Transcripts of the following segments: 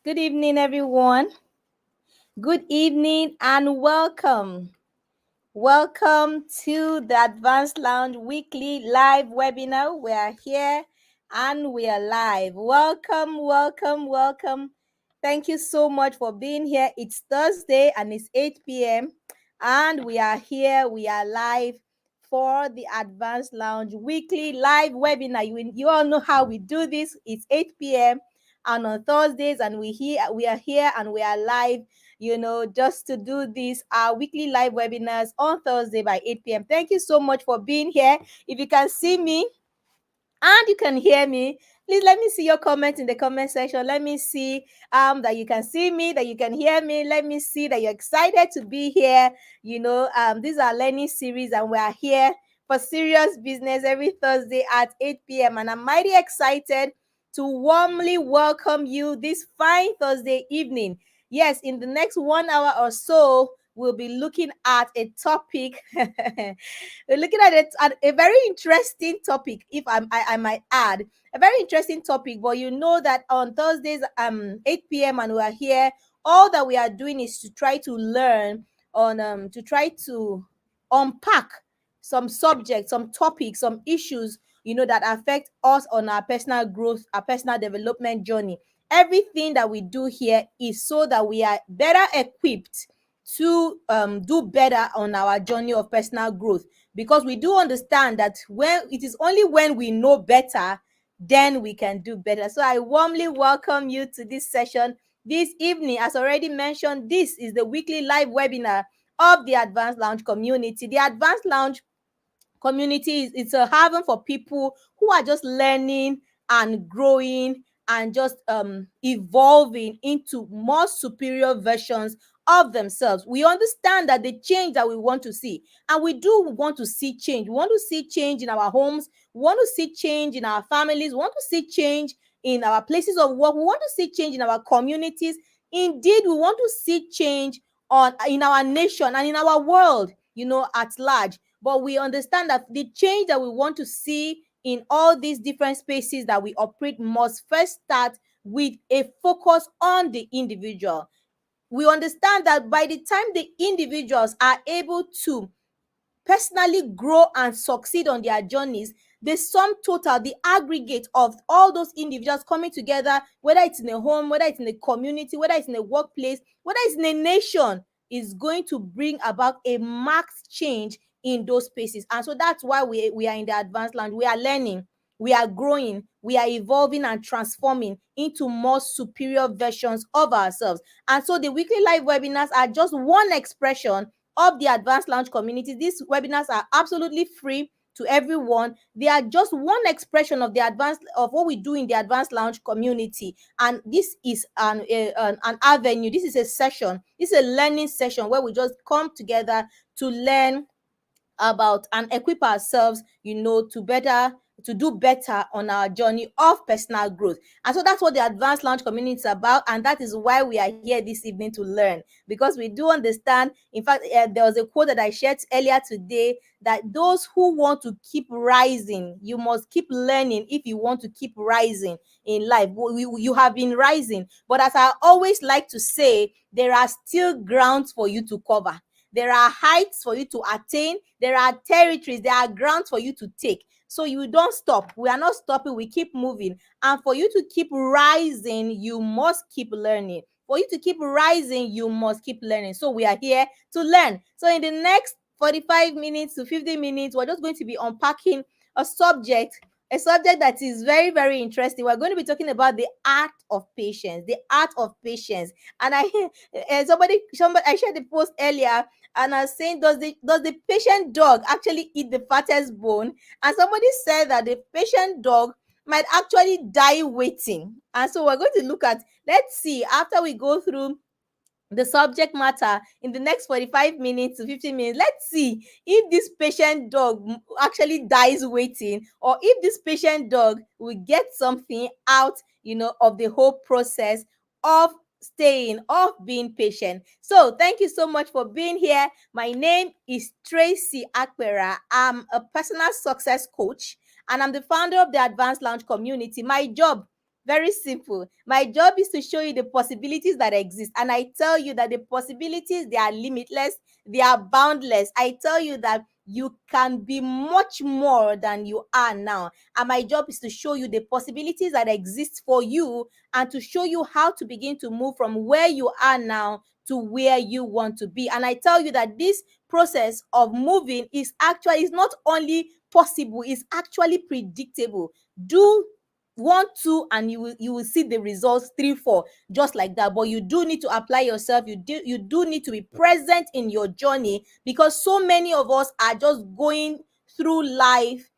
Good evening, everyone. Good evening and welcome. Welcome to the Advanced Lounge weekly live webinar. We are here and we are live. Welcome, welcome, welcome. Thank you so much for being here. It's Thursday and it's 8 p.m. and we are here. We are live for the Advanced Lounge weekly live webinar. You all know how we do this. It's 8 p.m. and on Thursdays, and we are here and we are live, just to do these our weekly live webinars on Thursday by 8 p.m. Thank you so much for being here. If you can see me and you can hear me, please let me see your comments in the comment section. Let me see that you can see me, that you can hear me. Let me see that you're excited to be here. These are learning series and we are here for serious business every Thursday at 8 p.m. And I'm mighty excited to warmly welcome you this fine Thursday evening. Yes, in the next 1 hour or so, we'll be looking at a topic. We're looking at it at a very interesting topic, if I might add. A very interesting topic, but you know that on Thursdays, 8 p.m. and we are here, all that we are doing is to try to learn to try to unpack some subjects, some topics, some issues, that affect us on our personal growth, our personal development journey. Everything that we do here is so that we are better equipped to do better on our journey of personal growth, because we do understand that when it is only when we know better, then we can do better. So I warmly welcome you to this session this evening. As already mentioned, this is the weekly live webinar of the Advanced Lounge community. The Advanced Lounge community it's a haven for people who are just learning and growing and just evolving into more superior versions of themselves. We understand that the change that we want to see, and we do want to see change. We want to see change in our homes. We want to see change in our families. We want to see change in our places of work. We want to see change in our communities. Indeed, we want to see change in our nation and in our world, at large. But we understand that the change that we want to see in all these different spaces that we operate must first start with a focus on the individual. We understand that by the time the individuals are able to personally grow and succeed on their journeys, the sum total, the aggregate of all those individuals coming together, whether it's in a home, whether it's in a community, whether it's in a workplace, whether it's in a nation, is going to bring about a marked change in those spaces. And so that's why we are in the Advanced Lounge. We are learning, we are growing, we are evolving and transforming into more superior versions of ourselves. And so the weekly live webinars are just one expression of the Advanced Lounge community. These webinars are absolutely free to everyone. They are just one expression of what we do in the Advanced Lounge community. And this is an avenue. This is a session. This is a learning session where we just come together to learn about and equip ourselves, to do better on our journey of personal growth. And so that's what the Advanced Lounge community is about, and that is why we are here this evening to learn, because we do understand. In fact, there was a quote that I shared earlier today, that those who want to keep rising, you must keep learning if you want to keep rising in life. You have been rising, but as I always like to say, there are still grounds for you to cover. There are heights for you to attain. There are territories. There are grounds for you to take. So you don't stop. We are not stopping. We keep moving. And for you to keep rising, you must keep learning. For you to keep rising, you must keep learning. So we are here to learn. So in the next 45 minutes to 50 minutes, we're just going to be unpacking a subject that is very, very interesting. We're going to be talking about the art of patience. The art of patience. And somebody, I shared the post earlier, and I was saying, does the patient dog actually eat the fattest bone? And somebody said that the patient dog might actually die waiting. And so we're going to look at, let's see, after we go through the subject matter in the next 45 minutes to 50 minutes, let's see if this patient dog actually dies waiting, or if this patient dog will get something out, of the whole process of being patient. So thank you so much for being here. My name is Tracy Akpera. I'm a personal success coach, and I'm the founder of the Advanced Lounge community. My job Very simple. My job is to show you the possibilities that exist. And I tell you that the possibilities, they are limitless, they are boundless. I tell you that you can be much more than you are now. And my job is to show you the possibilities that exist for you and to show you how to begin to move from where you are now to where you want to be. And I tell you that this process of moving is not only possible, it's actually predictable. Do 1, 2, and you will see the results 3, 4, just like that. But you do need to apply yourself. You do need to be present in your journey, because so many of us are just going through life,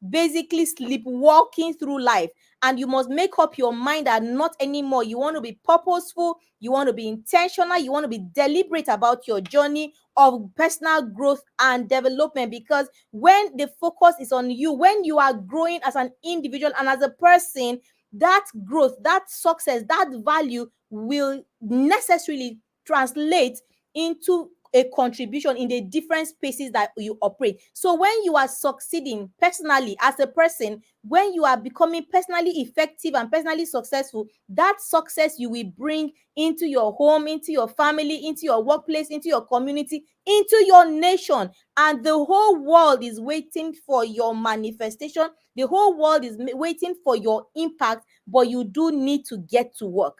basically sleepwalking through life. And you must make up your mind that not anymore. You want to be purposeful, you want to be intentional, you want to be deliberate about your journey of personal growth and development. Because when the focus is on you, when you are growing as an individual and as a person, that growth, that success, that value will necessarily translate into a contribution in the different spaces that you operate. So when you are succeeding personally as a person, when you are becoming personally effective and personally successful, that success you will bring into your home, into your family, into your workplace, into your community, into your nation. And the whole world is waiting for your manifestation. The whole world is waiting for your impact, but you do need to get to work.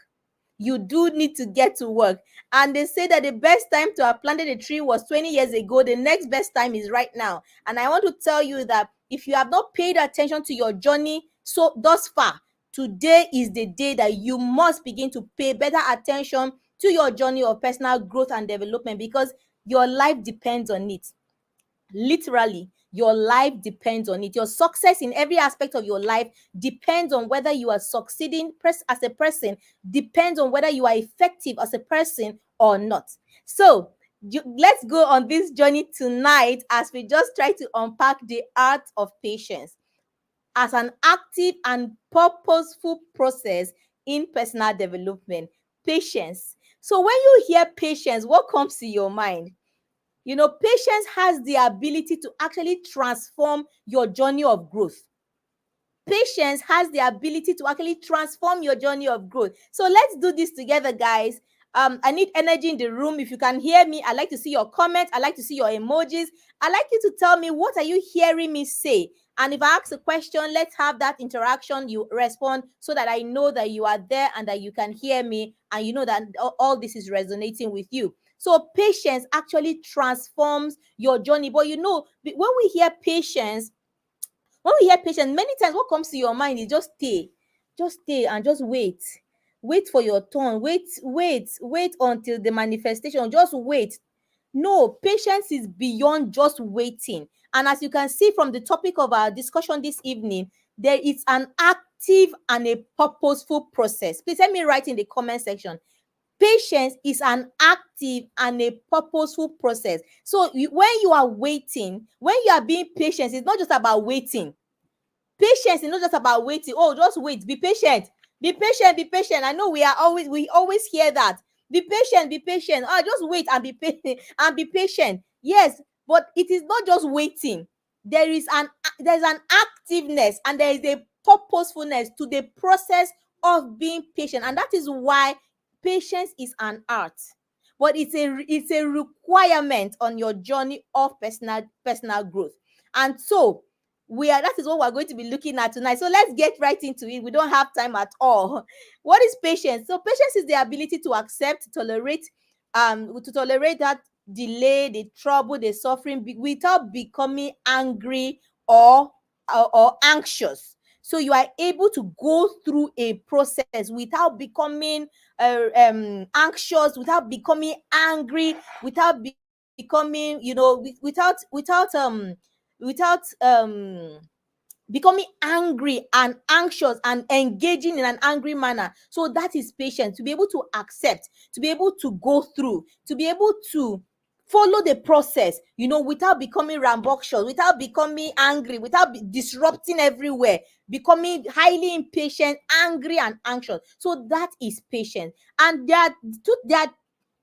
You do need to get to work. And they say that the best time to have planted a tree was 20 years ago. The next best time is right now. And I want to tell you that if you have not paid attention to your journey so thus far, today is the day that you must begin to pay better attention to your journey of personal growth and development, because your life depends on it. Literally, your life depends on it. Your success in every aspect of your life depends on whether you are succeeding as a person, depends on whether you are effective as a person or not. So let's go on this journey tonight as we just try to unpack the art of patience as an active and purposeful process in personal development. Patience. So when you hear patience, what comes to your mind? Patience has the ability to actually transform your journey of growth. Patience has the ability to actually transform your journey of growth. So let's do this together, guys. I need energy in the room. If you can hear me, I'd like to see your comments. I'd like to see your emojis. I'd like you to tell me, what are you hearing me say? And if I ask a question, let's have that interaction. You respond so that I know that you are there and that you can hear me, and you know that all this is resonating with you. So patience actually transforms your journey. But when we hear patience, many times what comes to your mind is just stay and just wait for your turn, wait until the manifestation, just wait. No, patience is beyond just waiting. And as you can see from the topic of our discussion this evening, there is an active and a purposeful process. Please let me write in the comment section. Patience is an active and a purposeful process. So when you are waiting, when you are being patient, it's not just about waiting. Patience is not just about waiting. Oh, just wait. Be patient. Be patient. Be patient. I know we always hear that. Be patient. Be patient. Oh, just wait and be patient and be patient. Yes, but it is not just waiting. There's an activeness and there is a purposefulness to the process of being patient, and that is why patience is an art. But it's a requirement on your journey of personal growth. And so that is what we're going to be looking at tonight. So let's get right into it. We don't have time at all. What is patience? So patience is the ability to accept, to tolerate that delay, the trouble, the suffering, without becoming angry or anxious. So you are able to go through a process without becoming anxious, without becoming angry, without becoming, without becoming angry and anxious and engaging in an angry manner. So that is patience, to be able to accept, to be able to go through, to be able to follow the process, without becoming rambunctious, without becoming angry, without disrupting everywhere, becoming highly impatient, angry, and anxious. So that is patience. And there are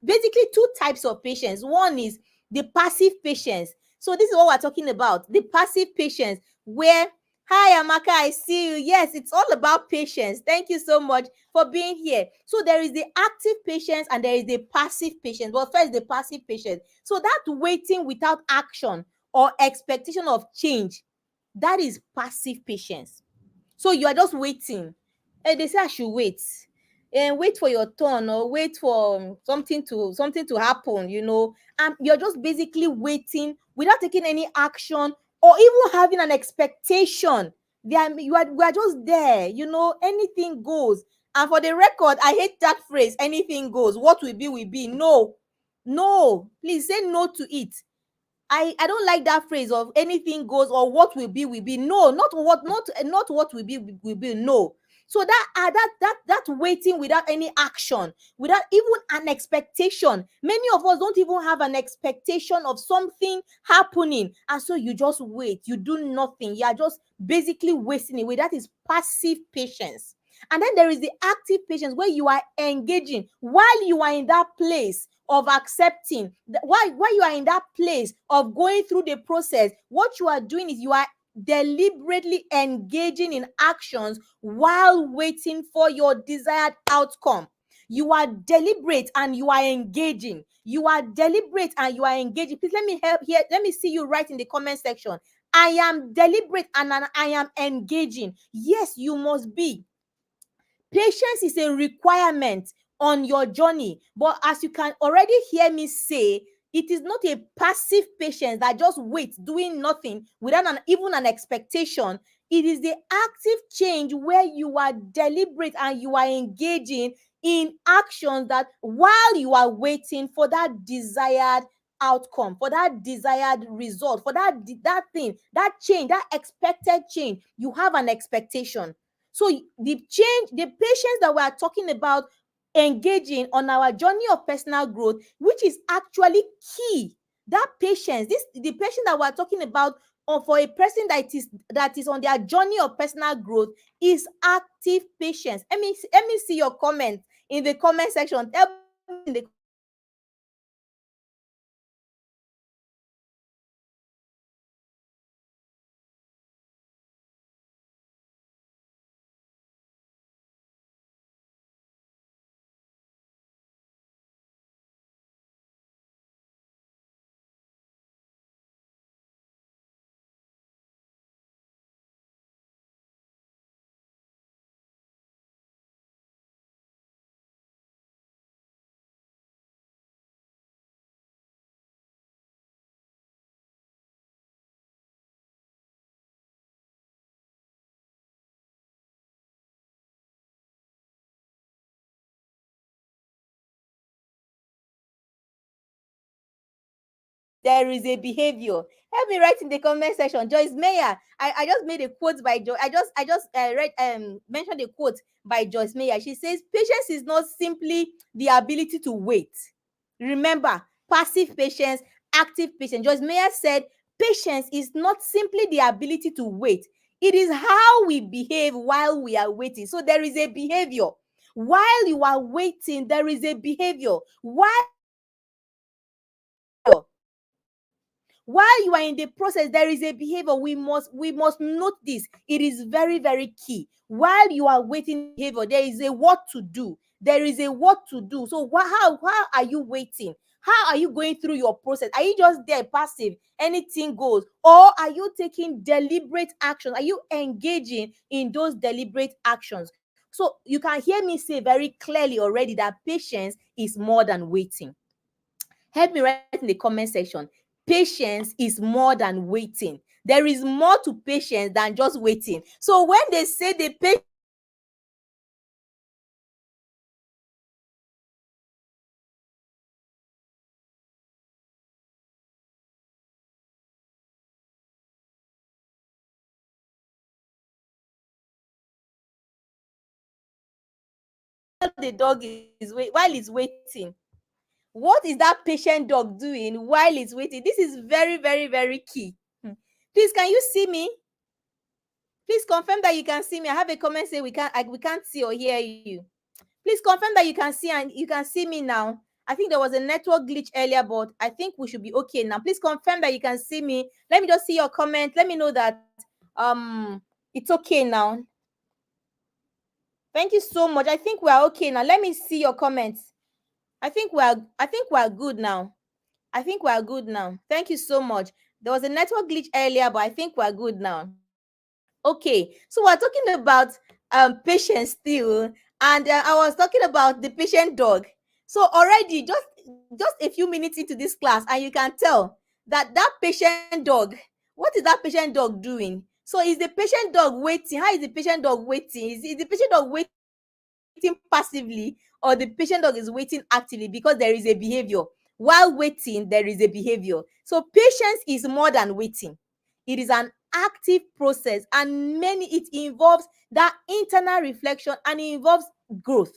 basically two types of patience. One is the passive patience. So this is what we're talking about, the passive patience, where Hi, Amaka, I see you. Yes, it's all about patience. Thank you so much for being here. So there is the active patience and there is the passive patience. Well, first, the passive patience. So that waiting without action or expectation of change, that is passive patience. So you are just waiting. They say I should wait. And wait for your turn or wait for something to happen, and you're just basically waiting without taking any action or even having an expectation. We are just there, anything goes. And for the record, I hate that phrase, anything goes. What will be. No, no, please say no to it. I don't like that phrase of anything goes or what will be. No, not what will be. No. So that waiting without any action, without even an expectation. Many of us don't even have an expectation of something happening, and so you just wait. You do nothing. You are just basically wasting away. That is passive patience. And then there is the active patience where you are engaging while you are in that place of accepting. While you are in that place of going through the process, what you are doing is you are deliberately engaging in actions while waiting for your desired outcome. You are deliberate and you are engaging. You are deliberate and you are engaging. Please let me help here. Let me see you write in the comment section. I am deliberate and I am engaging. Yes, you must be. Patience is a requirement on your journey. But as you can already hear me say, it is not a passive patience that just waits, doing nothing without even an expectation. It is the active change where you are deliberate and you are engaging in actions that while you are waiting for that desired outcome, for that desired result, for that thing, that change, that expected change, you have an expectation. So the patience that we are talking about engaging on our journey of personal growth, which is actually key. That patience, the patience that we're talking about, or for a person that is on their journey of personal growth, is active patience. Let me see your comment in the comment section. Tell me in the comment section, what is active patience? What is passive patience? What is deliberate and what is engaging? What is active patience and what is passive patience? Tell me in the comment section. What is active patience and what is deliberate and what is engaging? There is a behavior. Help me write in the comment section. Joyce Meyer. I just made a quote by Joyce. I just read mentioned a quote by Joyce Meyer. She says, patience is not simply the ability to wait. Remember, passive patience, active patience. Joyce Meyer said, patience is not simply the ability to wait. It is how we behave while we are waiting. So there is a behavior. While you are waiting, there is a behavior. While you are in the process, there is a behavior. We must note this. It is very, very key. While you are waiting behavior, there is a what to do. There is a what to do. So how are you waiting? How are you going through your process? Are you just there passive? Anything goes. Or are you taking deliberate action? Are you engaging in those deliberate actions? So you can hear me say very clearly already that patience is more than waiting. Help me write in the comment section. Patience is more than waiting. There is more to patience than just waiting. So when they say the patience the dog is while it's waiting. What is that patient dog doing while it's waiting? This is very, very, very key. Please, can you see me? Please confirm that you can see me. I have a comment say we can't see or hear you. Please confirm that you can see and you can see me now. I think there was a network glitch earlier, but I think we should be okay now. Please confirm that you can see me. Let me just see your comment. Let me know that It's okay now. Thank you so much. I think we are okay now. Let me see your comments. I think we are good now. I think we are good now. Thank you so much. There was a network glitch earlier, but I think we are good now. Okay, so we're talking about patience still, and I was talking about the patient dog. So already, just a few minutes into this class, and you can tell that that patient dog. What is that patient dog doing? So is the patient dog waiting? How is the patient dog waiting? Is the patient dog waiting passively, or the patient dog is waiting actively? Because there is a behavior. While waiting, there is a behavior. So patience is more than waiting. It is an active process, and many it involves that internal reflection, and it involves growth.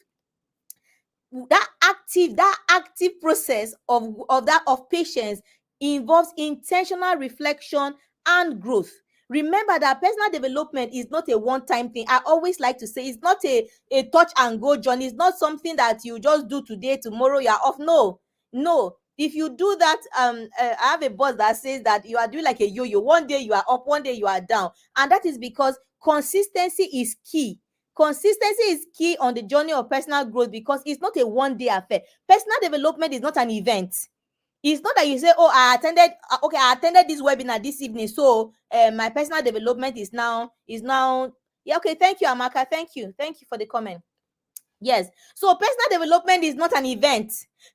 That active process of patience involves intentional reflection and growth. Remember that personal development is not a one-time thing. I always like to say it's not a touch and go journey. It's not something that you just do today, tomorrow you're off. No, no. If you do that, I have a boss that says that you are doing like a yo-yo. One day you are up, one day you are down, and that is because consistency is key. Consistency is key on the journey of personal growth, because it's not a one-day affair. Personal development is not an event. It's not that you say, oh, I attended this webinar this evening, so my personal development is now. Yeah, okay, thank you, Amaka. Thank you for the comment. Yes. So personal development is not an event.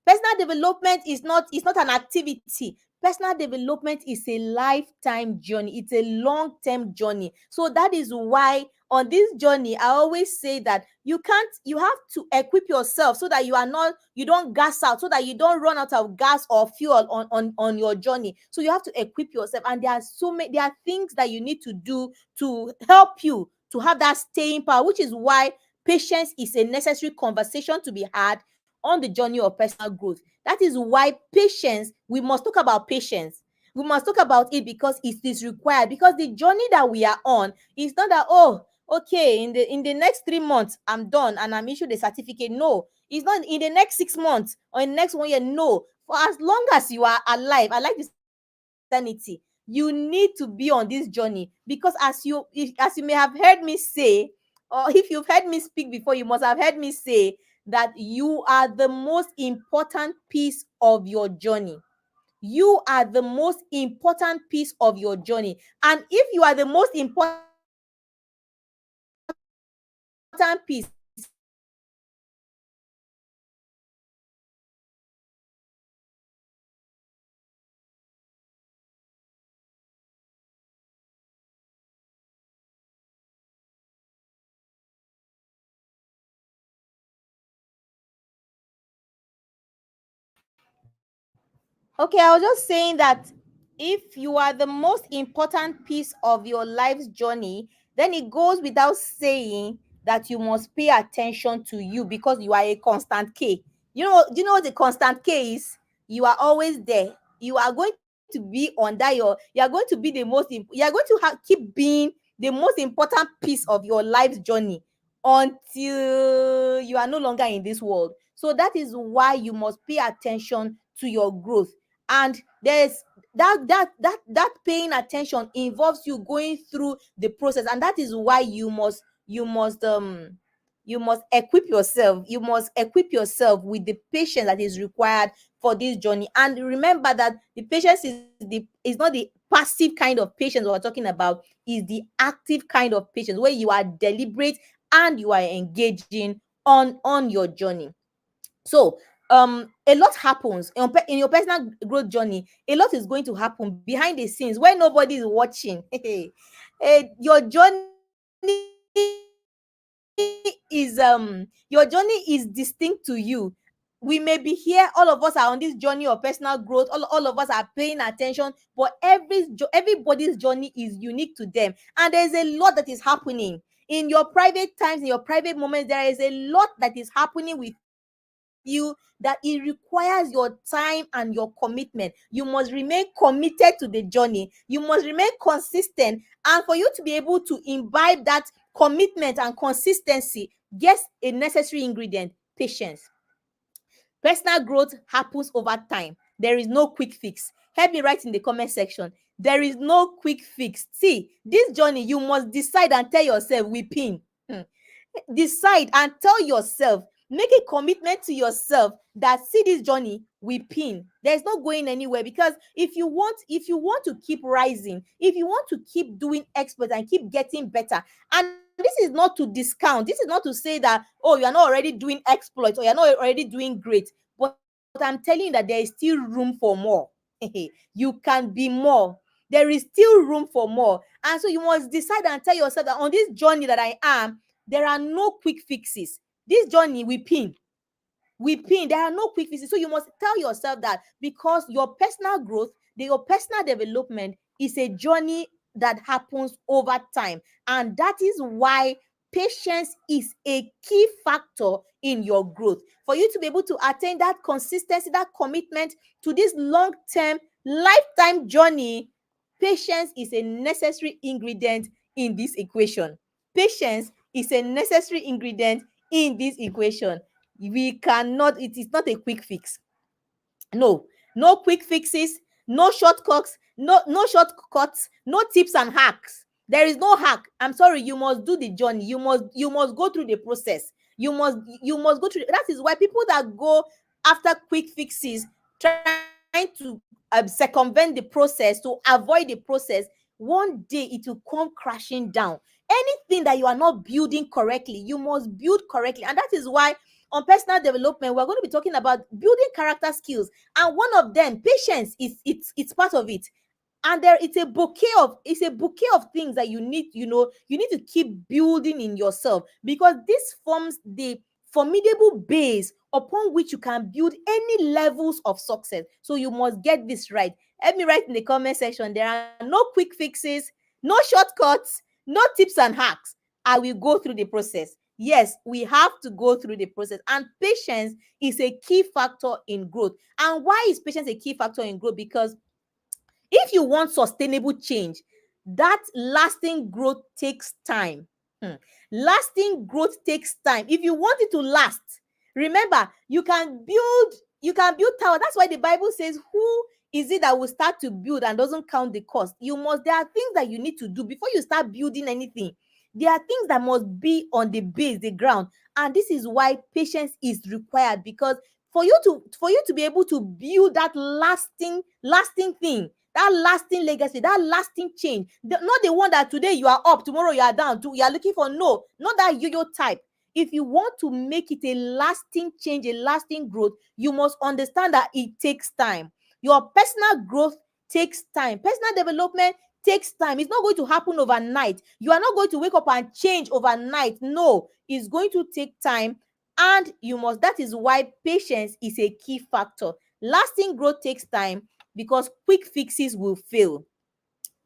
Personal development is not an activity. Personal development is a lifetime journey. It's a long-term journey. So that is why on this journey, I always say that you have to equip yourself so that you don't gas out, so that you don't run out of gas or fuel on your journey. So you have to equip yourself. And there are things that you need to do to help you to have that staying power, which is why patience is a necessary conversation to be had on the journey of personal growth. That is why patience, we must talk about patience. We must talk about it because it is required. Because the journey that we are on is not that, oh, okay, in the next 3 months, I'm done and I'm issued a certificate. No, it's not in the next 6 months or in the next 1 year. No, for as long as you are alive, I like this sanity. You need to be on this journey, because as you may have heard me say, or if you've heard me speak before, you must have heard me say that you are the most important piece of your journey. You are the most important piece of your journey. And if you are the most important piece, okay, I was just saying that if you are the most important piece of your life's journey, then it goes without saying that you must pay attention to you, because you are a constant K. Do you know what a constant K is? You are always there. You are going to be under you are going to be you are going to keep being the most important piece of your life's journey until you are no longer in this world. So that is why you must pay attention to your growth. And there's that paying attention involves you going through the process, and that is why you must equip yourself. You must equip yourself with the patience that is required for this journey. And remember that the patience is not the passive kind of patience we're talking about. Is the active kind of patience, where you are deliberate and you are engaging on your journey. So a lot happens in your personal growth journey. A lot is going to happen behind the scenes where nobody is watching. Your journey is distinct to you. We may be here, all of us are on this journey of personal growth, all of us are paying attention, but everybody's journey is unique to them, and there's a lot that is happening in your private times, in your private moments. There is a lot that is happening with you, that it requires your time and your commitment. You must remain committed to the journey. You must remain consistent. And for you to be able to imbibe that commitment and consistency, guess a necessary ingredient: patience. Personal growth happens over time. there is no quick fix. Help me write in the comment section. There is no quick fix. See, this journey, you must decide and tell yourself, we pin. Decide and tell yourself, make a commitment to yourself that, see, this journey we pin. There's not going anywhere, because if you want to keep rising, if you want to keep doing expert and keep getting better, and this is not to discount, this is not to say that, oh, you are not already doing exploits, or you're not already doing great, but I'm telling you that there is still room for more. You can be more. There is still room for more. And so you must decide and tell yourself that on this journey that I am, there are no quick fixes. This journey we pin. There are no quick fixes. So you must tell yourself that, because your personal growth, your personal development is a journey that happens over time. And that is why patience is a key factor in your growth. For you to be able to attain that consistency, that commitment to this long-term, lifetime journey, patience is a necessary ingredient in this equation. Patience is a necessary ingredient in this equation. We cannot, it is not a quick fix. No, no quick fixes, no shortcuts, no shortcuts, no tips and hacks. There is no hack. I'm sorry, you must do the journey. You must go through the process. You must go through. That is why people that go after quick fixes, trying to circumvent the process, to avoid the process, one day it will come crashing down. Anything that you are not building correctly, you must build correctly. And that is why on personal development, we're going to be talking about building character skills, and one of them, patience, is it's part of it. And there, it's a bouquet of things that you need to keep building in yourself, because this forms the formidable base upon which you can build any levels of success. So you must get this right. Let me write in the comment section, there are no quick fixes, no shortcuts, no tips and hacks. I will go through the process. Yes, we have to go through the process. And patience is a key factor in growth. And why is patience a key factor in growth? Because if you want sustainable change, that lasting growth takes time. Lasting growth takes time. If you want it to last, remember, you can build tower. That's why the Bible says, who is it that will start to build and doesn't count the cost? There are things that you need to do before you start building anything. There are things that must be on the base, the ground. And this is why patience is required, because for you to be able to build that lasting thing, that lasting legacy, that lasting change, not the one that today you are up, tomorrow you are down, you are looking for. No, not that yo-yo type. If you want to make it a lasting change, a lasting growth, you must understand that it takes time. Your personal growth takes time. Personal development takes time. It's not going to happen overnight. You are not going to wake up and change overnight. No, it's going to take time. And that is why patience is a key factor. Lasting growth takes time, because quick fixes will fail.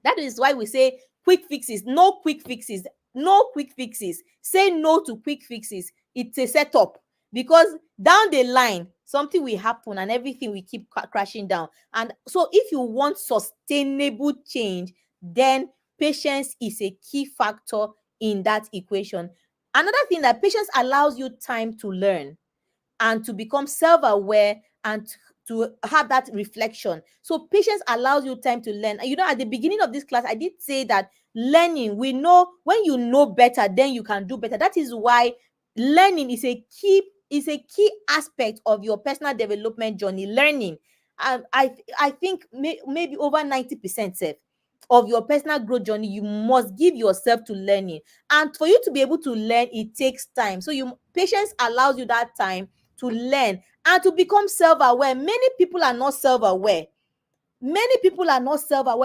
That is why we say quick fixes, no quick fixes, no quick fixes. Say no to quick fixes. It's a setup, because down the line, something will happen and everything will keep crashing down. And so, if you want sustainable change, then patience is a key factor in that equation. Another thing, that patience allows you time to learn and to become self-aware, and to have that reflection. So patience allows you time to learn. And at the beginning of this class, I did say that learning, we know when you know better, then you can do better. That is why learning is a key aspect of your personal development journey. Learning, I think maybe over 90% of your personal growth journey, you must give yourself to learning. And for you to be able to learn, it takes time. So patience allows you that time to learn and to become self-aware. Many people are not self-aware.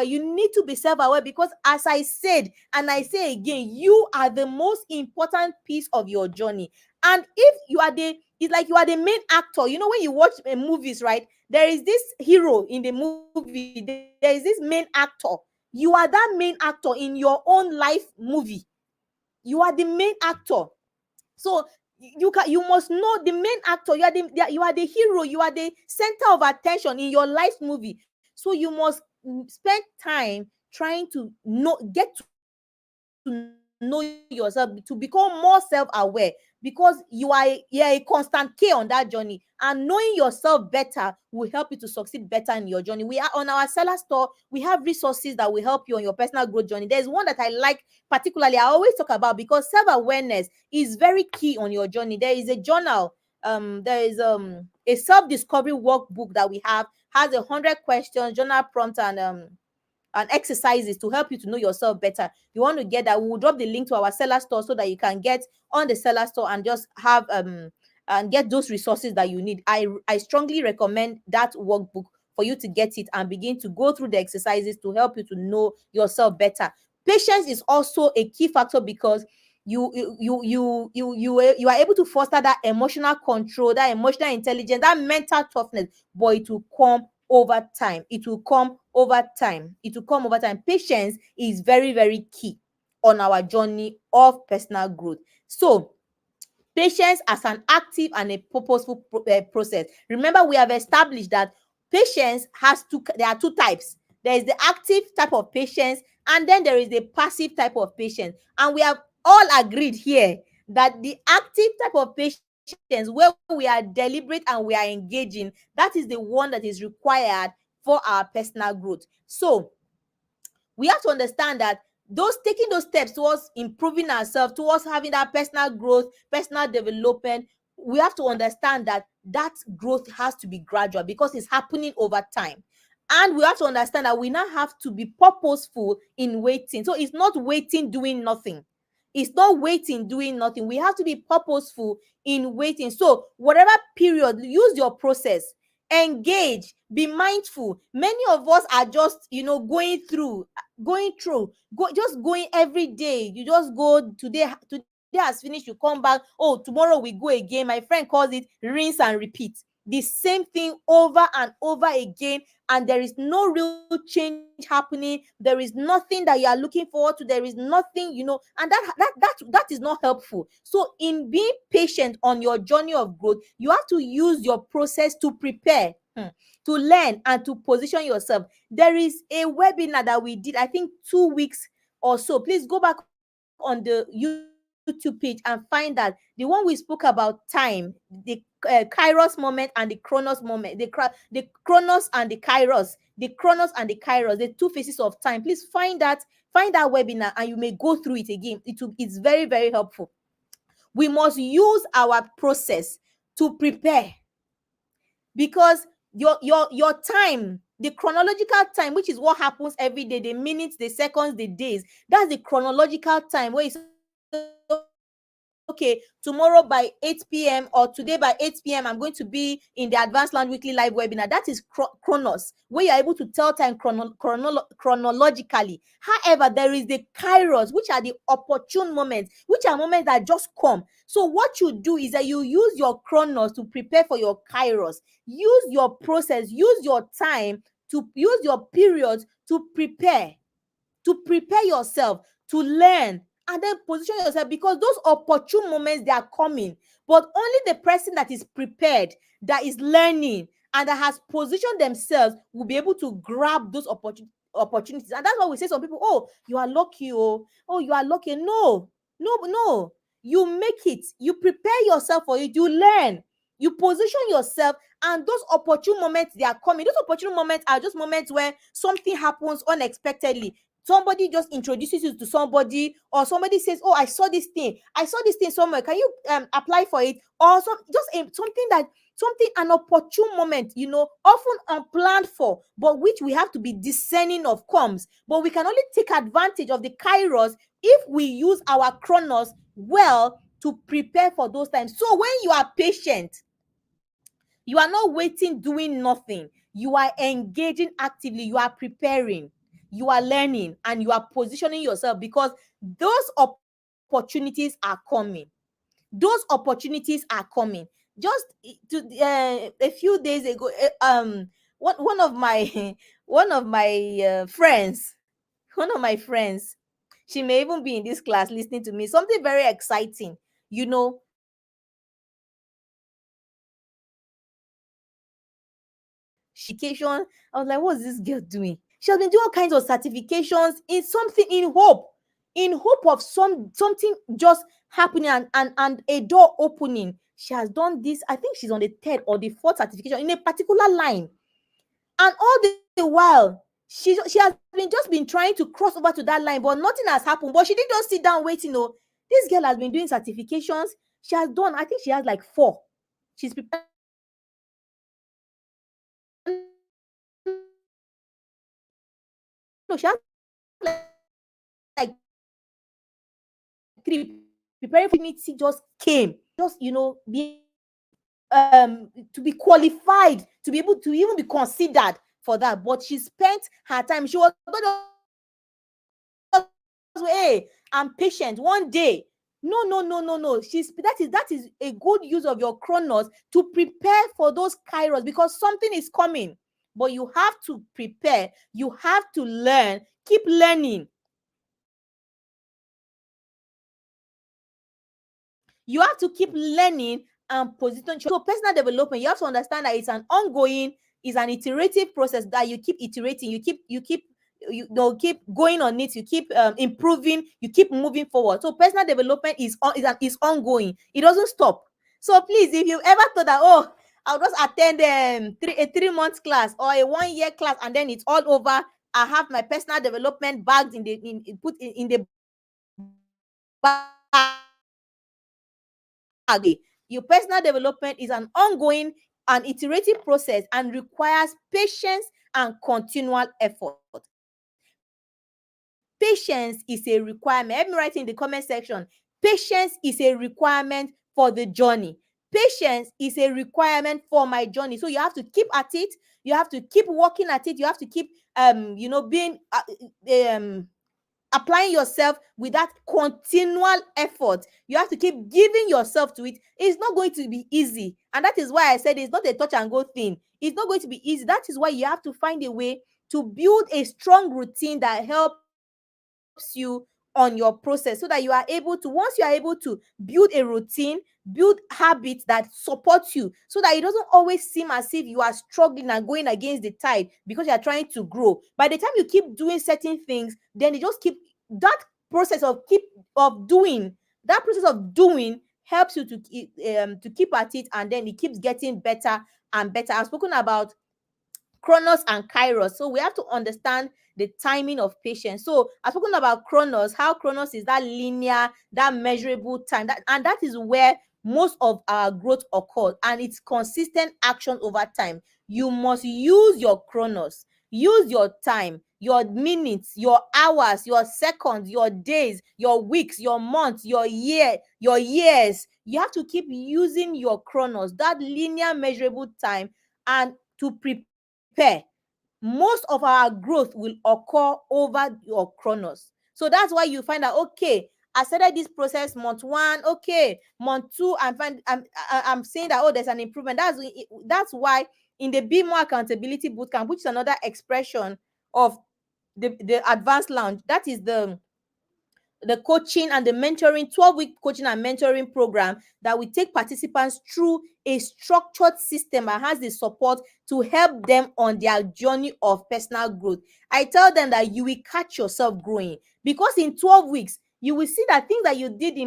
You need to be self-aware, because, as I said, and I say again, you are the most important piece of your journey. And if you are it's like you are the main actor. When you watch movies, right? There is this hero in the movie, there is this main actor. You are that main actor in your own life movie. You are the main actor. So you must know the main actor. You are the hero. You are the center of attention in your life movie. So you must spend time trying to get to know yourself, to become more self-aware, because you are the main actor. because you're a constant care on that journey, and knowing yourself better will help you to succeed better in your journey. We are on our seller store, we have resources that will help you on your personal growth journey. There's one that I like particularly, I always talk about, because self-awareness is very key on your journey. There is a journal, there is a self-discovery workbook that we have, has 100 questions, journal prompt, and exercises to help you to know yourself better. You want to get that, we will drop the link to our seller store so that you can get on the seller store and just have and get those resources that you need. I strongly recommend that workbook for you to get it and begin to go through the exercises to help you to know yourself better. Patience is also a key factor, because you are able to foster that emotional control, that emotional intelligence, that mental toughness, but it will come over time. It will come over time. It will come over time. Patience is very, very key on our journey of personal growth. So, patience as an active and a purposeful process. Remember, we have established that patience has two, there are two types. There is the active type of patience, and then there is the passive type of patience. And we have all agreed here that the active type of patience, where we are deliberate and we are engaging, that is the one that is required for our personal growth. So, we have to understand that those taking those steps towards improving ourselves, towards having that personal growth, personal development, we have to understand that that growth has to be gradual, because it's happening over time. And we have to understand that we now have to be purposeful in waiting. So it's not waiting doing nothing. It's not waiting doing nothing. We have to be purposeful in waiting. So whatever period, use your process, engage, be mindful. Many of us are just, just going every day. You just go today has finished, you come back, oh, tomorrow we go again. My friend calls it rinse and repeat, the same thing over and over again, and there is no real change happening. There is nothing that you are looking forward to. There is nothing, and that is not helpful. So in being patient on your journey of growth, you have to use your process to prepare, to learn, and to position yourself. There is a webinar that we did, I think 2 weeks or so. Please go back on the YouTube page and find that the one we spoke about time, the Kairos moment and the Chronos moment, the Chronos and the Kairos, the two phases of time. Please find that webinar, and you may go through it again. It's very, very helpful. We must use our process to prepare, because your time, the chronological time, which is what happens every day, the minutes, the seconds, the days, that's the chronological time where you say, okay, tomorrow by 8 p.m. or today by 8 p.m. I'm going to be in the Advanced Land Weekly Live Webinar. That is chronos, where you're able to tell time chronologically. However, there is the kairos, which are the opportune moments, which are moments that just come. So what you do is that you use your chronos to prepare for your kairos. Use your process, use your time, to use your periods to prepare yourself, to learn, and then position yourself, because those opportune moments, they are coming. But only the person that is prepared, that is learning, and that has positioned themselves will be able to grab those opportunities. And that's why we say some people, oh, you are lucky, oh, you are lucky. No, no, no. You make it, you prepare yourself for it, you learn, you position yourself, and those opportune moments, they are coming. Those opportune moments are just moments where something happens unexpectedly. Somebody just introduces you to somebody, or somebody says, oh, I saw this thing somewhere, can you apply for it? Or something, an opportune moment, often unplanned for, but which we have to be discerning of comes. But we can only take advantage of the kairos if we use our chronos well to prepare for those times. So when you are patient, you are not waiting doing nothing. You are engaging actively, you are preparing, you are learning, and you are positioning yourself, because those opportunities are coming. Those opportunities are coming. Just a few days ago, one of my one of my friends, she may even be in this class listening to me, something very exciting. She was doing certification. I was like, what's this girl doing? She has been doing all kinds of certifications in something, in hope, in hope of something just happening, and a door opening. She has done this. I think she's on the third or the fourth certification in a particular line. And all the while, she has just been trying to cross over to that line, but nothing has happened. But she didn't just sit down waiting. No, this girl has been doing certifications. She has done, I think she has like four. She's preparing for like three. No, she has like three. Preparing for opportunity just came. Just to be qualified to be able to even be considered for that. But she spent her time. She was not just, hey, I'm patient. One day, no, no, no, no, no. That is a good use of your chronos to prepare for those kairos, because something is coming. But you have to prepare. You have to learn. Keep learning. You have to keep learning and position. So personal development, you have to understand that it's an ongoing, it's an iterative process that you keep iterating, keep going on it, you keep improving, you keep moving forward. So personal development is ongoing. It doesn't stop. So please, if you ever thought that, oh, I'll just attend a 3 month class or a 1 year class and then it's all over, I have my personal development bagged put in the bag. Your personal development is an ongoing and iterative process and requires patience and continual effort. Patience is a requirement. Let me write in the comment section. Patience is a requirement for the journey. Patience is a requirement for my journey. So you have to keep at it. You have to keep working at it. You have to keep being applying yourself with that continual effort. You have to keep giving yourself to it. It's not going to be easy. And that is why I said it's not a touch and go thing. It's not going to be easy. That is why you have to find a way to build a strong routine that helps you on your process, so that you are able to, once you are able to build a routine, build habits that support you, so that it doesn't always seem as if you are struggling and going against the tide because you are trying to grow. By the time you keep doing certain things, then it just keep that process of doing helps you to keep at it, and then it keeps getting better and better. I've spoken about chronos and kairos, so we have to understand the timing of patience. So I've spoken about chronos, how chronos is that linear, that measurable time, and that is where most of our growth occurs, and it's consistent action over time. You must use your chronos, use your time, your minutes, your hours, your seconds, your days, your weeks, your months, your years. You have to keep using your chronos, that linear measurable time, and to prepare. Most of our growth will occur over your chronos. So that's why you find out, okay, I started this process month 1, okay, month 2, I'm seeing that, oh, there's an improvement. That's why in the Be More Accountability Bootcamp, which is another expression of the advanced lounge, that is the coaching and the mentoring 12-week coaching and mentoring program that we take participants through a structured system and has the support to help them on their journey of personal growth. I tell them that you will catch yourself growing, because in 12 weeks you will see that things that you did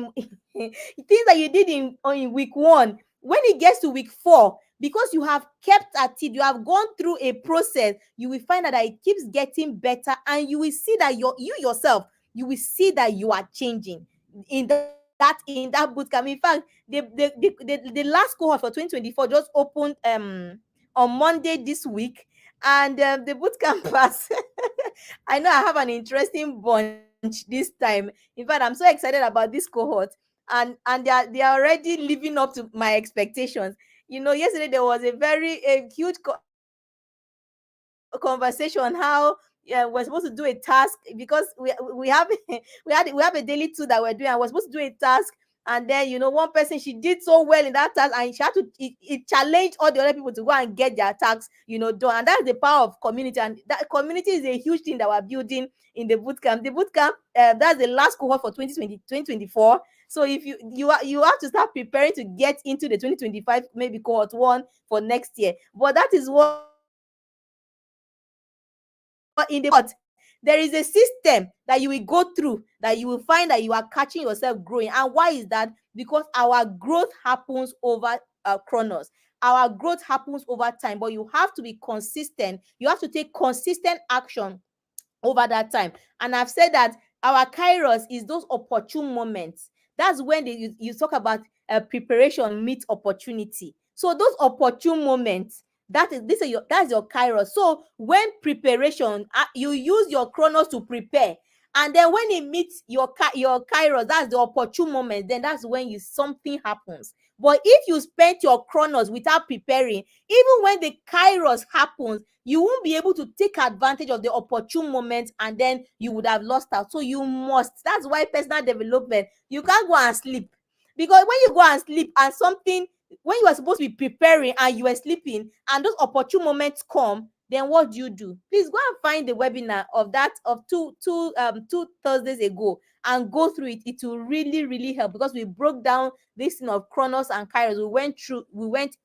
in week 1, when it gets to week 4, because you have kept at it, you have gone through a process, you will find that it keeps getting better, and you will see that you yourself, you will see that you are changing in that bootcamp. In fact, the last cohort for 2024 just opened on Monday this week, and the bootcamp pass. I know I have an interesting bunch this time. In fact, I'm so excited about this cohort, and they are already living up to my expectations. Yesterday there was a huge conversation on how we're supposed to do a task, because we have we have a daily tool that we're doing, and we're supposed to do a task. And then one person, she did so well in that task, and she had to it challenged all the other people to go and get their tasks done. And that's the power of community, and that community is a huge thing that we're building in the bootcamp. That's the last cohort for 2024. So if you have to start preparing to get into the 2025, maybe cohort 1 for next year. But that is what in the bootcamp, there is a system that you will go through, that you will find that you are catching yourself growing. And why is that? Because our growth happens over chronos. Our growth happens over time, but you have to be consistent. You have to take consistent action over that time. And I've said that our kairos is those opportune moments. That's when you talk about preparation meets opportunity. So those opportune moments, that's your kairos. So when preparation, you use your chronos to prepare, and then when it meets your kairos, that's the opportune moment. Then that's when something happens. But if you spent your chronos without preparing, even when the kairos happens, you won't be able to take advantage of the opportune moment, and then you would have lost out. So you must. That's why personal development, you can't go and sleep. Because when you go and sleep and something, when you are supposed to be preparing and you are sleeping and those opportune moments come, then what do? Please go and find the webinar of that, of two Thursdays ago, and go through it. It will really, really help, because we broke down this thing of chronos and kairos. We went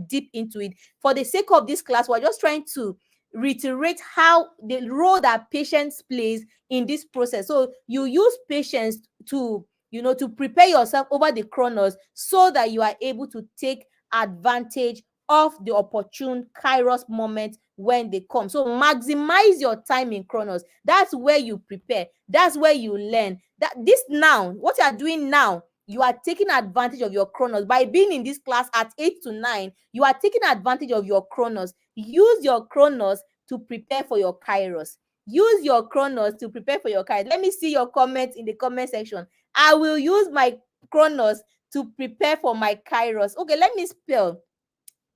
deep into it. For the sake of this class, we're just trying to reiterate how the role that patience plays in this process. So you use patience to, to prepare yourself over the chronos, so that you are able to take advantage of the opportune kairos moment when they come. So maximize your time in chronos. That's where you prepare. That's where you learn. That this now, what you are doing now, you are taking advantage of your chronos. By being in this class at 8 to 9, you are taking advantage of your chronos. Use your chronos to prepare for your kairos. Use your chronos to prepare for your kairos. Let me see your comments in the comment section. I will use my chronos to prepare for my kairos. Okay, let me spell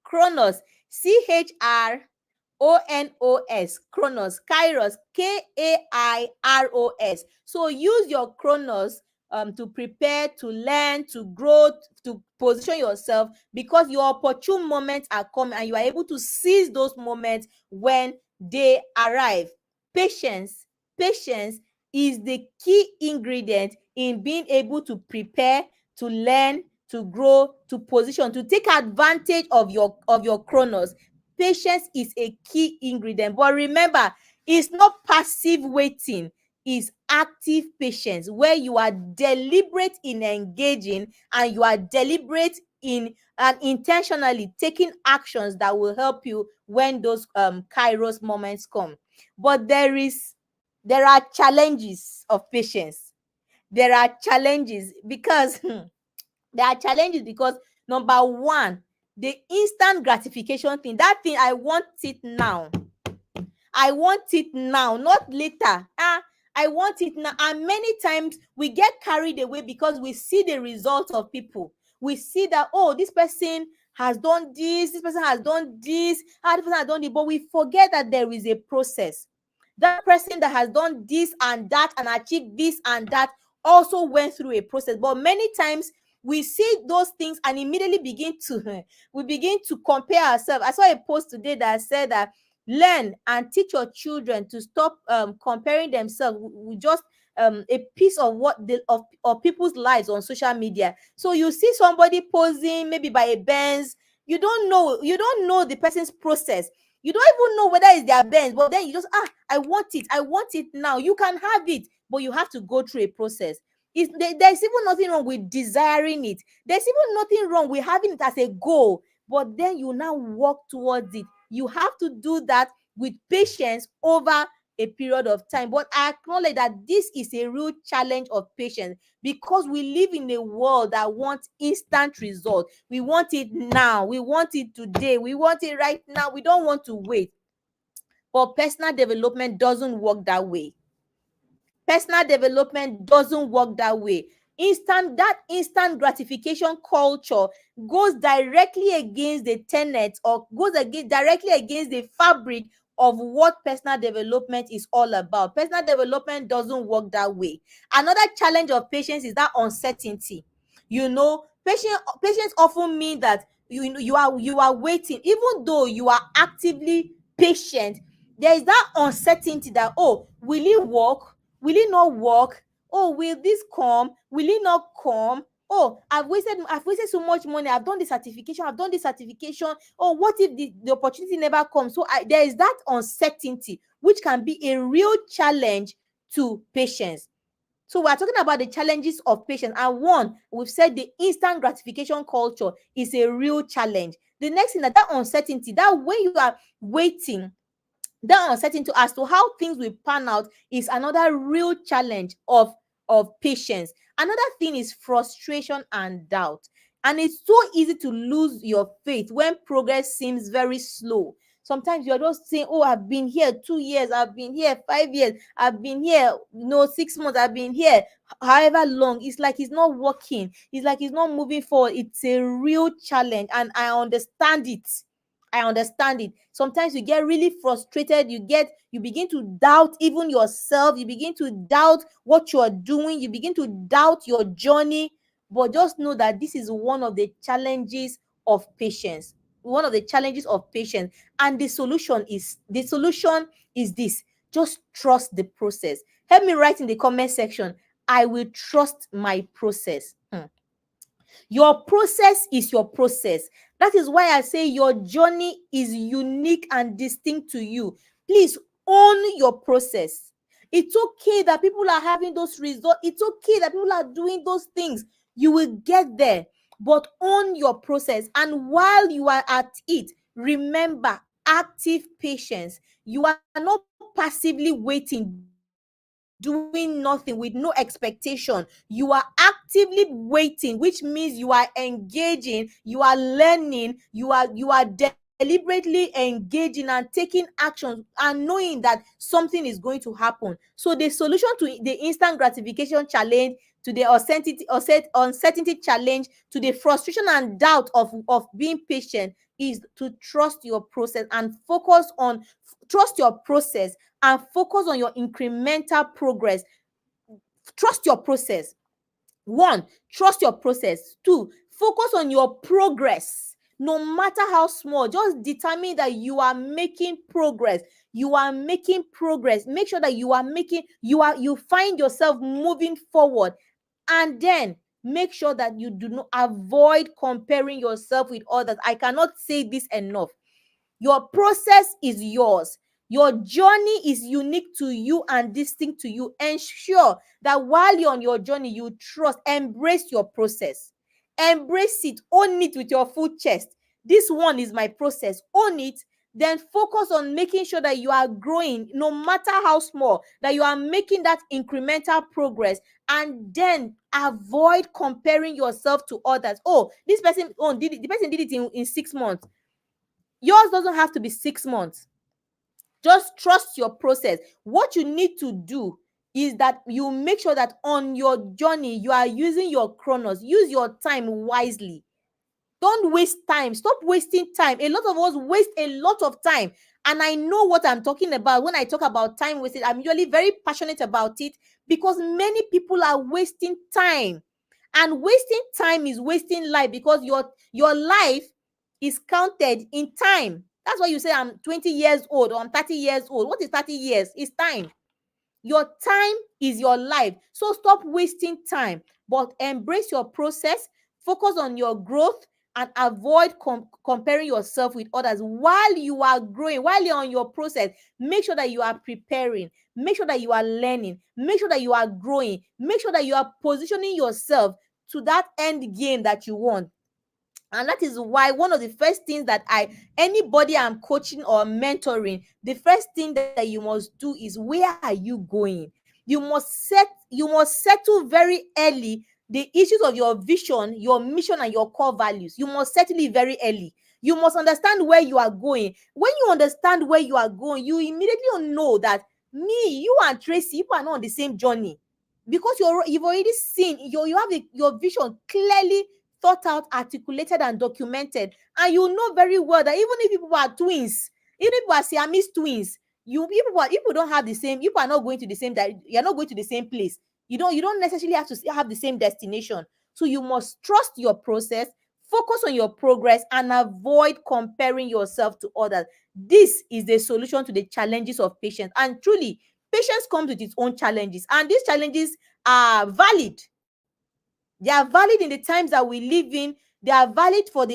chronos. Chronos, chronos, kairos, Kairos. So use your chronos to prepare, to learn, to grow, to position yourself, because your opportune moments are coming, and you are able to seize those moments when they arrive. Patience is the key ingredient in being able to prepare, to learn, to grow, to position, to take advantage of your chronos. Patience is a key ingredient. But remember, it's not passive waiting, it's active patience, where you are deliberate in engaging, and you are deliberate in and intentionally taking actions that will help you when those kairos moments come. But there are challenges of patience. There are challenges because there are challenges because, number one, the instant gratification thing. That thing, I want it now. I want it now, not later. I want it now. And many times we get carried away because we see the results of people. We see that, oh, this person has done this person has done this, this person has done it, but we forget that there is a process. That person that has done this and that and achieved this and that also went through a process. But many times we see those things and immediately begin to we begin to compare ourselves. I saw a post today that said that learn and teach your children to stop comparing themselves with just a piece of of people's lives on social media. So you see somebody posing maybe by a Benz. You don't know the person's process. You don't even know whether it's their Benz, but then you just, I want it now. You can have it, but you have to go through a process. There's even nothing wrong with desiring it. There's even nothing wrong with having it as a goal, but then you now walk towards it. You have to do that with patience over a period of time. But I acknowledge that this is a real challenge of patience, because we live in a world that wants instant results. We want it now. We want it today. We want it right now. We don't want to wait. But personal development doesn't work that way. Personal development doesn't work that way. Instant gratification culture goes directly against the tenets, or directly against the fabric of what personal development is all about. Personal development doesn't work that way. Another challenge of patience is that uncertainty. Patience often means that you are waiting, even though you are actively patient. There is that uncertainty that, oh, will it work? Will it not work? Oh, will this come? Will it not come? Oh, I've wasted so much money. I've done the certification. Oh, what if the opportunity never comes? So there is that uncertainty. which can be a real challenge to patience. So we're talking about the challenges of patience. And one, we've said the instant gratification culture is a real challenge. The next thing, that uncertainty, that when you are waiting, that uncertainty as to how things will pan out is another real challenge of patience. Another thing is frustration and doubt. And it's so easy to lose your faith when progress seems very slow. Sometimes you're just saying, oh, I've been here 2 years, I've been here 5 years, I've been here, 6 months, I've been here however long. It's like it's not working, it's like it's not moving forward. It's a real challenge, and I understand it. I understand it. Sometimes you get really frustrated. You begin to doubt even yourself. You begin to doubt what you are doing. You begin to doubt your journey. But just know that this is one of the challenges of patience. One of the challenges of patience. And the solution is this. Just trust the process. Help me write in the comment section. I will trust my process. Your process is your process. That is why I say your journey is unique and distinct to you. Please own your process. It's okay that people are having those results. It's okay that people are doing those things. You will get there, but own your process. And while you are at it, remember active patience. You are not passively waiting, doing nothing with no expectation. You are actively waiting, which means you are engaging, you are learning, you are deliberately engaging and taking actions and knowing that something is going to happen. So the solution to the instant gratification challenge, to the uncertainty challenge, to the frustration and doubt of being patient is to trust your process and focus on trust your process and focus on your incremental progress. Trust your process. One, trust your process. Two, focus on your progress. No matter how small, just determine that you are making progress. You are making progress. Make sure that you find yourself moving forward. And then make sure that you do not avoid comparing yourself with others. I cannot say this enough. Your process is yours. Your journey is unique to you and distinct to you. Ensure that while you're on your journey, you trust, embrace your process. Embrace it, own it with your full chest. This one is my process. Own it. Then focus on making sure that you are growing, no matter how small, that you are making that incremental progress. And then avoid comparing yourself to others. Oh, this person, the person did it in 6 months. Yours doesn't have to be 6 months. Just trust your process. What you need to do is that you make sure that on your journey, you are using your chronos. Use your time wisely. Don't waste time. Stop wasting time. A lot of us waste a lot of time. And I know what I'm talking about when I talk about time wasted. I'm usually very passionate about it because many people are wasting time. And wasting time is wasting life, because your life is counted in time. That's why you say I'm 20 years old or I'm 30 years old. What is 30 years? It's time. Your time is your life. So stop wasting time, but embrace your process, focus on your growth, and avoid comparing yourself with others. While you are growing, while you're on your process, make sure that you are preparing, make sure that you are learning, make sure that you are growing, make sure that you are positioning yourself to that end game that you want. And that is why one of the first things that anybody I'm coaching or mentoring, the first thing that you must do is, where are you going? You must settle very early the issues of your vision, your mission, and your core values. You must settle it very early. You must understand where you are going. When you understand where you are going, you immediately know that you and Tracy, you are not on the same journey, because you've already seen, you have your vision clearly thought out, articulated, and documented. And you know very well that even if people are twins, even if people are Siamese twins, people don't have the same, people are not going to the same, you're not going to the same place. You don't necessarily have to have the same destination. So you must trust your process, focus on your progress, and avoid comparing yourself to others. This is the solution to the challenges of patience. And truly, patience comes with its own challenges, and these challenges are valid. They are valid in the times that we live in. They are valid for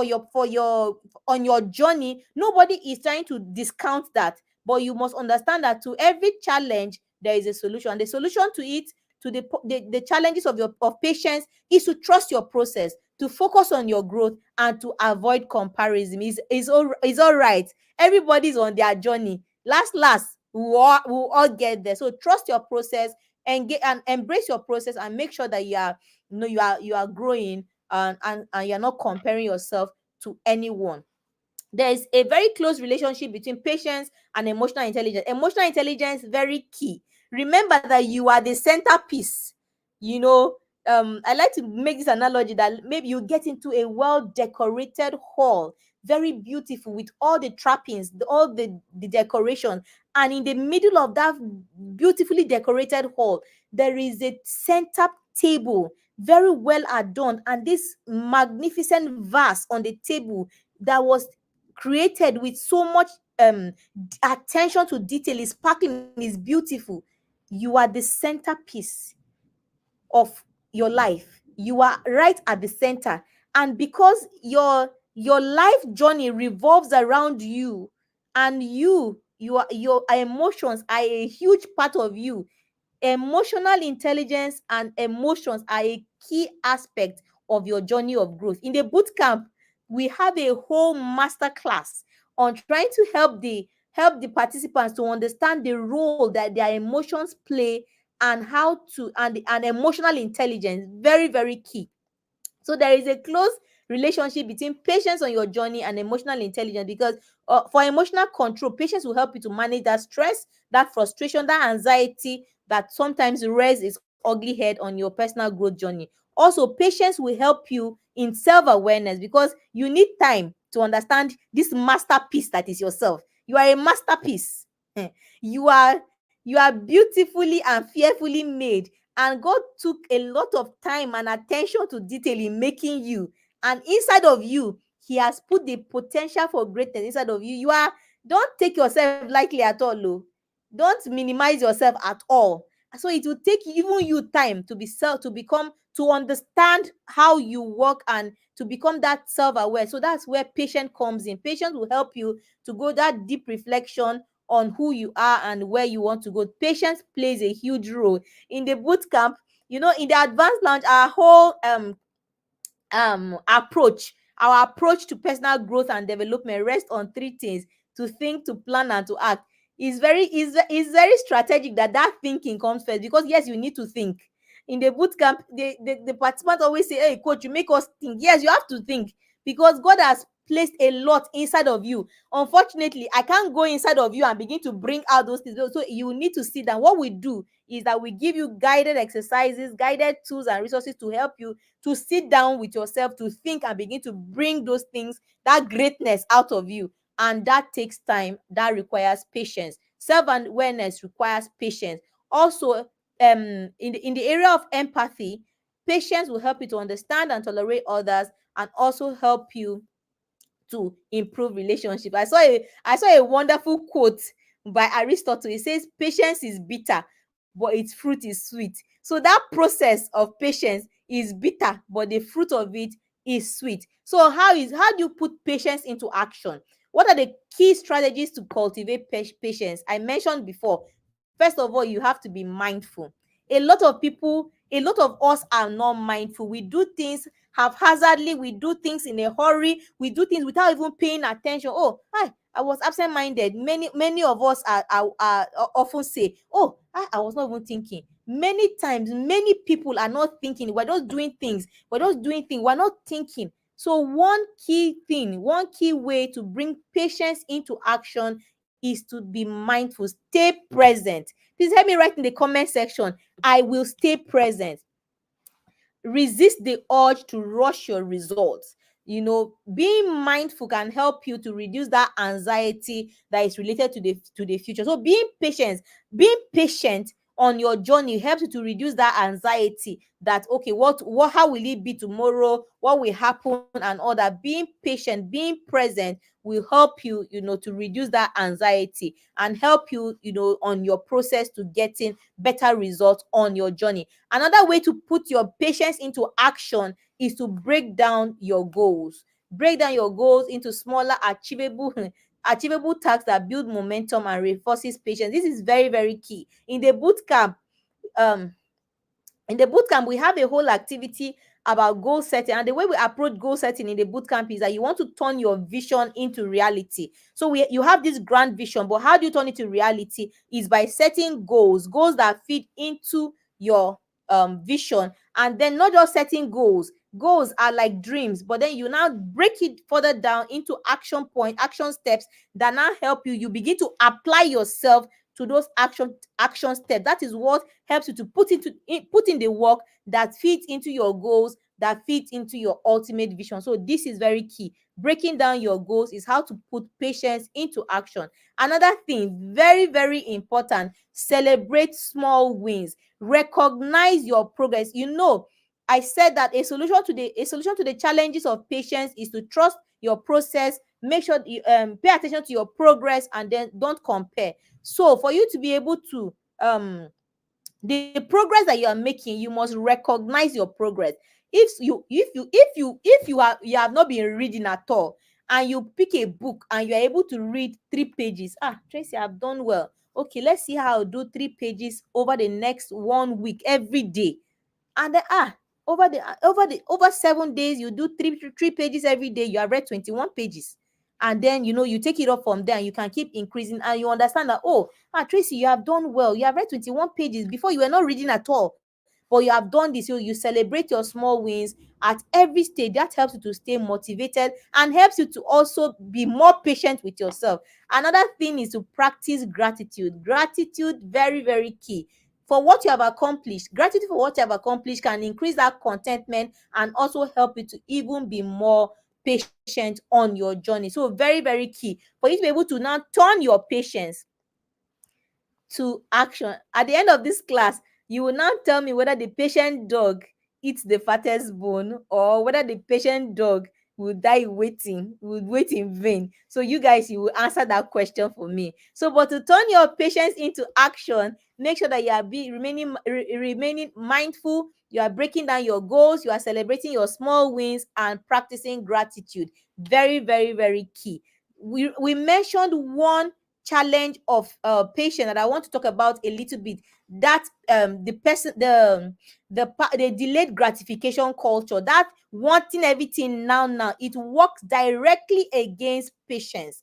your on your journey. Nobody is trying to discount that. But you must understand that to every challenge there is a solution. The solution to it, to the challenges of your of patience, is to trust your process, to focus on your growth, and to avoid comparison. Is all right. Everybody's on their journey. Last, we'll all get there. So trust your process and get and embrace your process, and make sure that you are growing, and you're not comparing yourself to anyone. There is a very close relationship between patience and emotional intelligence. Emotional intelligence, very key. Remember that you are the centerpiece. You know, I like to make this analogy that maybe you get into a well decorated hall, very beautiful, with all the trappings, all the decoration, and in the middle of that beautifully decorated hall, there is a center table, very well adorned, and this magnificent vase on the table that was created with so much attention to detail, is sparkling, is beautiful. You are the centerpiece of your life. You are right at the center. And because your life journey revolves around you, and your emotions are a huge part of you. Emotional intelligence and emotions are a key aspect of your journey of growth. In the boot camp, we have a whole master class on trying to help the participants to understand the role that their emotions play, and how to and emotional intelligence, very, very key. So there is a close relationship between patience on your journey and emotional intelligence, because for emotional control, patience will help you to manage that stress, that frustration, that anxiety that sometimes rears its ugly head on your personal growth journey. Also, patience will help you in self-awareness, because you need time to understand this masterpiece that is yourself. You are a masterpiece. You are beautifully and fearfully made, and God took a lot of time and attention to detail in making you. And inside of you, He has put the potential for greatness inside of you. Don't take yourself lightly at all. Oh. Don't minimize yourself at all. So it will take even you time to understand how you work, and to become that self-aware. So that's where patience comes in. Patience will help you to go that deep reflection on who you are and where you want to go. Patience plays a huge role in the boot camp. In the advanced lounge, our whole approach our approach to personal growth and development rests on three things: to think, to plan, and to act. Is very strategic that thinking comes first, because yes, you need to think. In the boot camp, the participants always say, "Hey coach, you make us think." Yes, you have to think, because God has placed a lot inside of you. Unfortunately, I can't go inside of you and begin to bring out those things, so you need to sit down. What we do is that we give you guided exercises, guided tools and resources to help you to sit down with yourself, to think, and begin to bring those things, that greatness out of you. And that takes time, that requires patience. Self-awareness requires patience. Also, in the area of empathy, patience will help you to understand and tolerate others, and also help you to improve relationship. I saw a wonderful quote by Aristotle. It says, patience is bitter, but its fruit is sweet. So that process of patience is bitter, but the fruit of it is sweet. So how do you put patience into action? What are the key strategies to cultivate patience? I mentioned before. First of all, you have to be mindful. A lot of us are not mindful. We do things haphazardly, we do things in a hurry, we do things without even paying attention. Oh, I was absent-minded. Many of us are often say, oh, I was not even thinking. Many times, many people are not thinking. We're just doing things. We're not thinking. So one key way to bring patience into action is to be mindful. Stay present. Please help me write in the comment section, I will stay present. Resist the urge to rush your results. Being mindful can help you to reduce that anxiety that is related to the future. So being patient on your journey helps you to reduce that anxiety, that okay, how will it be tomorrow, what will happen, and all that. Being patient, being present will help you, to reduce that anxiety, and help you, on your process to getting better results on your journey. Another way to put your patience into action is to break down your goals. Break down your goals into smaller, achievable tasks that build momentum and reinforces patience. This is very, very key. Um in the boot camp we have a whole activity about goal setting, and the way we approach goal setting in the boot camp is that you want to turn your vision into reality. So you have this grand vision, but how do you turn it to reality is by setting goals that fit into your vision. And then not just setting goals are like dreams, but then you now break it further down into action steps that now help you begin to apply yourself to those action steps. That is what helps you to put in the work that fits into your goals, that fits into your ultimate vision. So this is very key. Breaking down your goals is how to put patience into action. Another thing, very, very important, celebrate small wins. Recognize your progress. I said that a solution to the challenges of patience is to trust your process. Make sure you pay attention to your progress, and then don't compare. So for you to be able to the progress that you are making, you must recognize your progress. If you have not been reading at all, and you pick a book and you are able to read 3 pages, Tracy, I've done well. Okay, let's see how I'll do 3 pages over the next 1 week every day. And then over 7 days, you do three pages every day, you have read 21 pages. And then you take it up from there, and you can keep increasing, and you understand that, Tracy, you have done well. You have read 21 pages. Before, you were not reading at all, but you have done this. You celebrate your small wins at every stage. That helps you to stay motivated and helps you to also be more patient with yourself. Another thing is to practice gratitude. Very, very key for what you have accomplished. Gratitude for what you have accomplished can increase that contentment and also help you to even be more patient on your journey. So very, very key for you to be able to now turn your patience to action. At the end of this class, you will now tell me whether the patient dog eats the fattest bone, or whether the patient dog will wait in vain. So you guys, you will answer that question for me. So, but to turn your patience into action, make sure that you are remaining mindful. You are breaking down your goals, you are celebrating your small wins, and practicing gratitude. Very, very, very key. We mentioned one challenge of patient that I want to talk about a little bit. That the delayed gratification culture, that wanting everything now, it works directly against patience.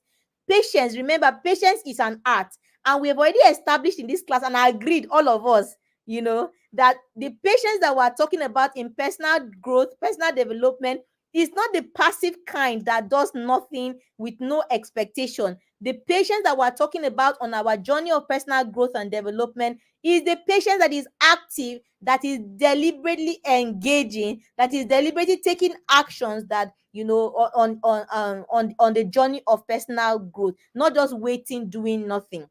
Remember, patience is an art, and we have already established in this class and agreed, all of us, that the patience that we're talking about in personal growth, personal development, is not the passive kind that does nothing with no expectation. The patience that we're talking about on our journey of personal growth and development is the patience that is active, that is deliberately engaging, that is deliberately taking actions that on the journey of personal growth, not just waiting, doing nothing.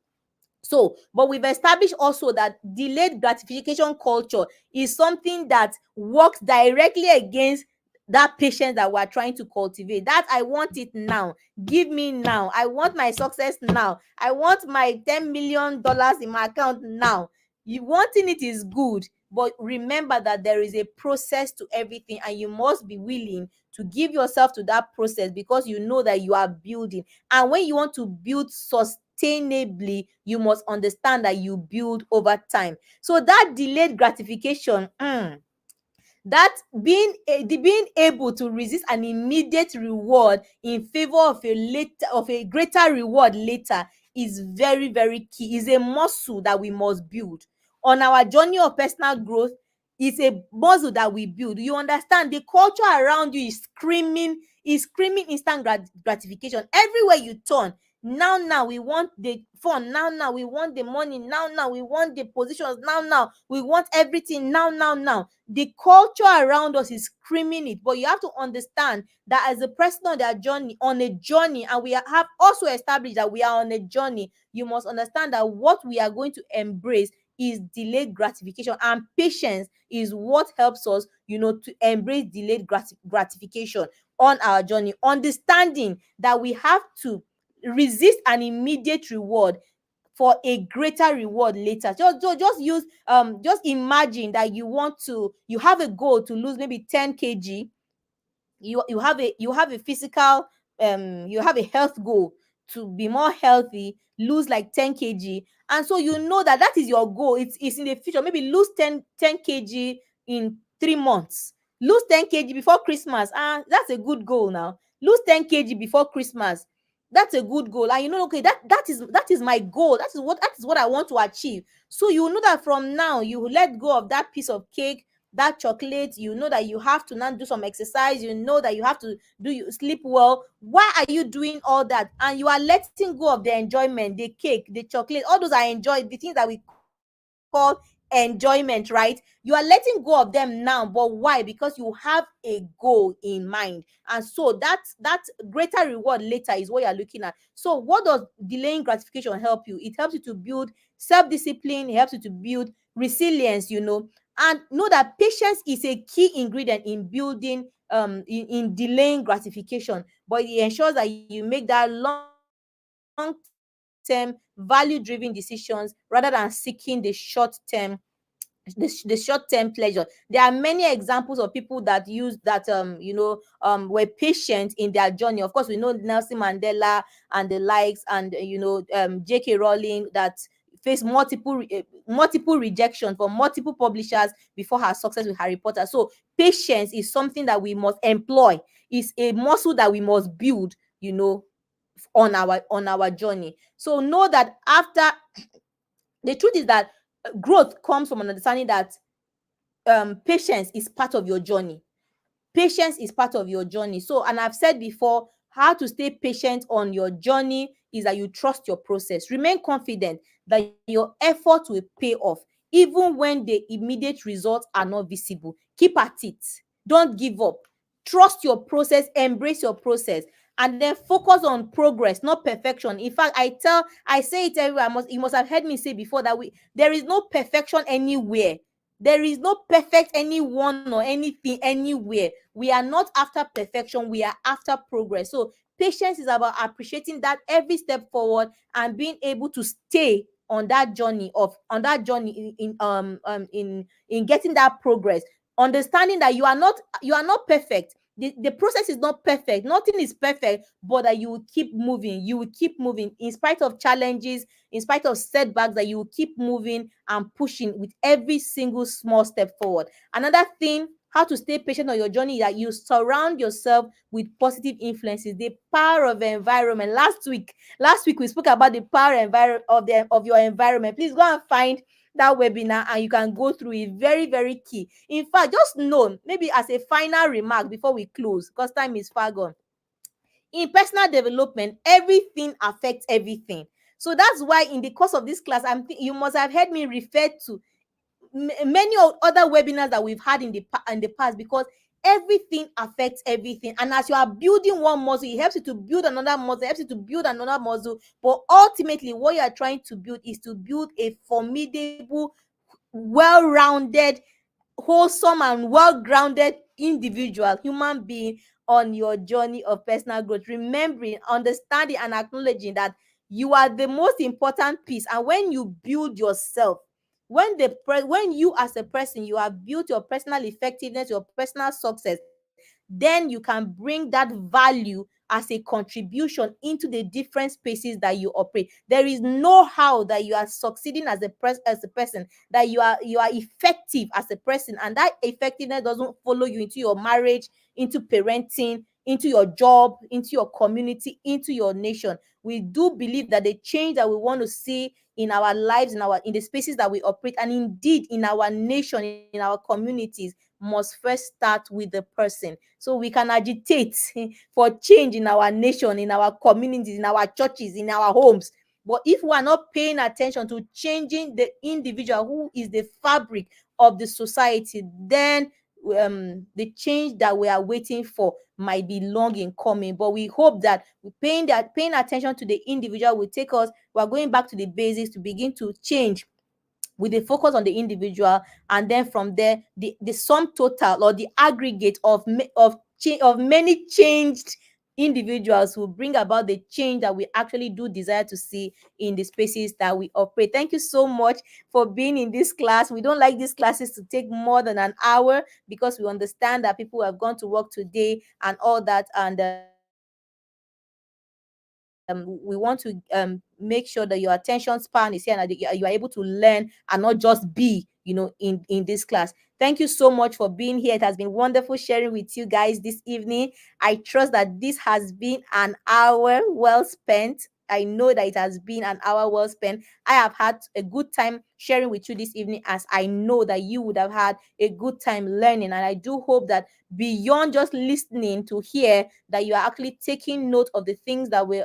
So, but we've established also that delayed gratification culture is something that works directly against that patience that we're trying to cultivate. That I want it now. Give me now. I want my success now. I want my $10 million in my account now. You wanting it is good, but remember that there is a process to everything, and you must be willing to give yourself to that process, because you know that you are building. And when you want to build sustainably, you must understand that you build over time. So that delayed gratification, that being able to resist an immediate reward in favor of a greater reward later, is very, very key. Is a muscle that we must build on our journey of personal growth. It's a muscle that we build. You understand, the culture around you is screaming instant gratification everywhere you turn. Now we want the fun. Now we want the money. Now we want the positions. Now we want everything. Now the culture around us is screaming it. But you have to understand that as a person on a journey, and we have also established that we are on a journey, you must understand that what we are going to embrace is delayed gratification, and patience is what helps us to embrace delayed gratification on our journey, understanding that we have to resist an immediate reward for a greater reward later. Just imagine that you have a goal to lose maybe 10 kg, you have a physical, you have a health goal to be more healthy, lose like 10 kg, and so you know that that is your goal. It's in the future. Maybe lose 10 kg in 3 months. Lose 10 kg before Christmas. That's a good goal. Now lose 10 kg before Christmas. That's a good goal, and you know, okay, that is my goal. That is what I want to achieve. So you know that from now you let go of that piece of cake, that chocolate. You know that you have to now do some exercise. You know that you have to do you sleep well. Why are you doing all that? And you are letting go of the enjoyment, the cake, the chocolate, all those are enjoy the things that we call enjoyment, right? You are letting go of them now. But why? Because you have a goal in mind. And so that greater reward later is what you're looking at. So what does delaying gratification help you? It helps you to build self-discipline. It helps you to build resilience, and know that patience is a key ingredient in building, in delaying gratification, but it ensures that you make that long-term value-driven decisions rather than seeking the short-term pleasure. There are many examples of people that use that, were patient in their journey. Of course, we know Nelson Mandela and the likes, and J.K. Rowling, that faced multiple rejection from multiple publishers before her success with Harry Potter. So patience is something that we must employ. It's a muscle that we must build, on our journey. So know that after the truth is that growth comes from an understanding that patience is part of your journey. Patience is part of your journey. So, and I've said before, how to stay patient on your journey is that you trust your process. Remain confident that your effort will pay off, even when the immediate results are not visible. Keep at it. Don't give up. Trust your process, embrace your process, and then focus on progress, not perfection. In fact, I say it everywhere. You must have heard me say before that there is no perfection anywhere. There is no perfect anyone or anything anywhere. We are not after perfection, we are after progress. So patience is about appreciating that every step forward and being able to stay on that journey in getting that progress. Understanding that you are not perfect. The process is not perfect. Nothing is perfect, but that you will keep moving. You will keep moving in spite of challenges, in spite of setbacks, that you will keep moving and pushing with every single small step forward. Another thing, how to stay patient on your journey, is that you surround yourself with positive influences. The power of the environment. Last week we spoke about the power of your environment. Please go and find that webinar and you can go through it. Very, very key. In fact, just know, maybe as a final remark before we close, because time is far gone, in personal development, everything affects everything. So that's why in the course of this class, you must have heard me refer to many other webinars that we've had in the past, because everything affects everything. And as you are building one muscle, it helps you to build another muscle, it helps you to build another muscle. But ultimately, what you are trying to build is to build a formidable, well-rounded, wholesome, and well-grounded individual, human being, on your journey of personal growth. Remembering, understanding, and acknowledging that you are the most important piece. And when you build yourself, when you as a person, you have built your personal effectiveness, your personal success, then you can bring that value as a contribution into the different spaces that you operate. There is no how that you are succeeding as a person, that you are effective as a person, and that effectiveness doesn't follow you into your marriage, into parenting, into your job, into your community, into your nation. We do believe that the change that we want to see in our lives, in the spaces that we operate, and indeed in our nation, in our communities, must first start with the person. So we can agitate for change in our nation, in our communities, in our churches, in our homes. But if we are not paying attention to changing the individual, who is the fabric of the society, then the change that we are waiting for might be long in coming. But we hope that paying attention to the individual will take us. We are going back to the basics to begin to change with a focus on the individual, and then from there, the sum total, or the aggregate of many changed individuals who bring about the change that we actually do desire to see in the spaces that we operate. Thank you so much for being in this class. We don't like these classes to take more than an hour because we understand that people have gone to work today and all that. And we want to make sure that your attention span is here and that you are able to learn and not just be, in this class. Thank you so much for being here. It has been wonderful sharing with you guys this evening. I trust that this has been an hour well spent. I know that it has been an hour well spent. I have had a good time sharing with you this evening, as I know that you would have had a good time learning. And I do hope that beyond just listening to hear, that you are actually taking note of the things that we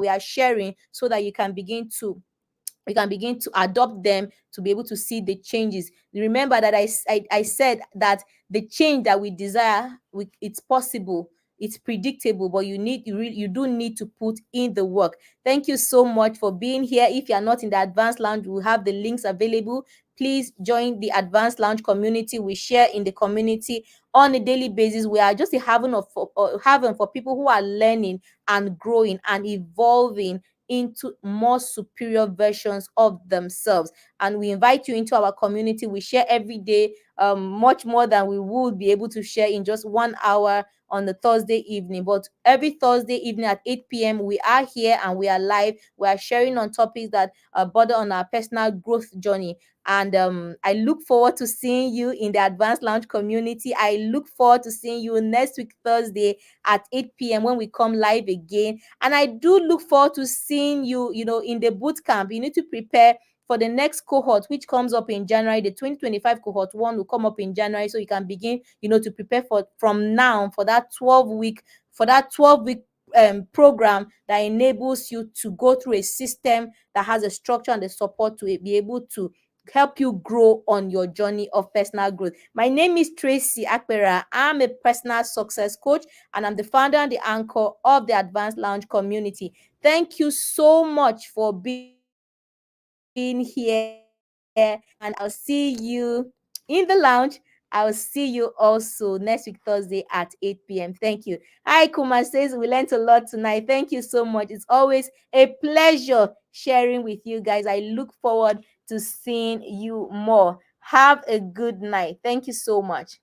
are sharing, so that you can begin to adopt them to be able to see the changes. Remember that I said that the change that we desire, it's possible, it's predictable, but you do need to put in the work. Thank you so much for being here. If you are not in the advanced lounge, we have the links available. Please join the advanced lounge community. We share in the community on a daily basis. We are just a haven for people who are learning and growing and evolving into more superior versions of themselves. And we invite you into our community. We share every day, much more than we would be able to share in just 1 hour on the Thursday evening. But every Thursday evening at 8 p.m., we are here and we are live. We are sharing on topics that border on our personal growth journey. And I look forward to seeing you in the Advanced Lounge community. I look forward to seeing you next week, Thursday at 8 p.m. when we come live again. And I do look forward to seeing you, in the boot camp. You need to prepare for the next cohort, which comes up in January. The 2025 cohort 1 will come up in January. So you can begin, to prepare from now for that 12-week program that enables you to go through a system that has a structure and the support to be able to help you grow on your journey of personal growth. My name is Tracy Akpera. I'm a personal success coach, and I'm the founder and the anchor of the Advanced Lounge community. Thank you so much for being here, and I'll see you in the lounge. I'll see you also next week, Thursday at 8 p.m. Thank you. Hi, Kuma says we learned a lot tonight. Thank you so much. It's always a pleasure sharing with you guys. I look forward to seeing you more. Have a good night. Thank you so much.